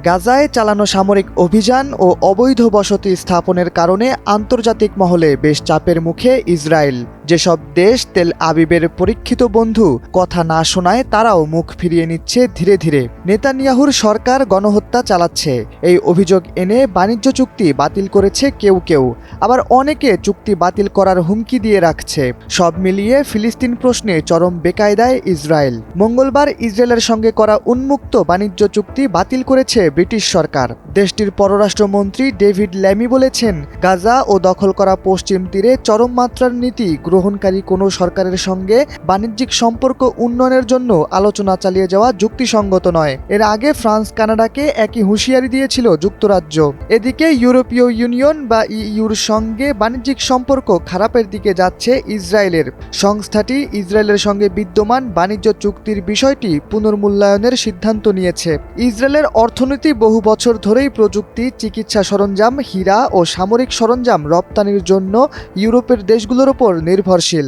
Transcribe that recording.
গাজায় চালানো সামরিক অভিযান ও অবৈধ বসতি স্থাপনের কারণে আন্তর্জাতিক মহলে বেশ চাপের মুখে ইসরায়েল। যেসব দেশ তেল আবিবের পরীক্ষিত বন্ধু কথা না শোনায় তারাও মুখ ফিরিয়ে নিচ্ছে ধীরে ধীরে। নেতানিয়াহুর সরকার গণহত্যা চালাচ্ছে এই অভিযোগ এনে বাণিজ্য চুক্তি বাতিল করেছে কেউ কেউ, আবার অনেকে চুক্তি বাতিল করার হুমকি দিয়ে রাখছে। সব মিলিয়ে ফিলিস্তিন প্রশ্নে চরম বেকায়দায় ইসরায়েল। মঙ্গলবার ইসরায়েলের সঙ্গে করা উন্মুক্ত বাণিজ্য চুক্তি বাতিল করেছে ব্রিটিশ সরকার। দেশটির পররাষ্ট্রমন্ত্রী ডেভিড ল্যামি বলেছেন, গাজা ও দখল করা পশ্চিম তীরে চরম মাত্রার নীতি গ্রহণকারী কোনো সরকারের সঙ্গে বাণিজ্যিক সম্পর্ক উন্নয়নের জন্য আলোচনা চালিয়ে যাওয়া যুক্তিসঙ্গত নয়। এর আগে ফ্রান্স কানাডাকে একই হুঁশিয়ারি দিয়েছিল যুক্তরাজ্য। এদিকে ইউরোপীয় ইউনিয়ন বা ইইউর সঙ্গে বাণিজ্যিক সম্পর্ক খারাপের দিকে যাচ্ছে ইসরায়েলের। সংস্থাটি ইসরায়েলের সঙ্গে বিদ্যমান বাণিজ্য চুক্তির বিষয়টি পুনর্মূল্যায়নের সিদ্ধান্ত নিয়েছে। ইসরায়েলের অর্থনীতি বহু বছর ধরেই প্রযুক্তি, চিকিৎসা সরঞ্জাম, হীরা ও সামরিক সরঞ্জাম রপ্তানির জন্য ইউরোপের দেশগুলোর ওপর নির্ভরশীল।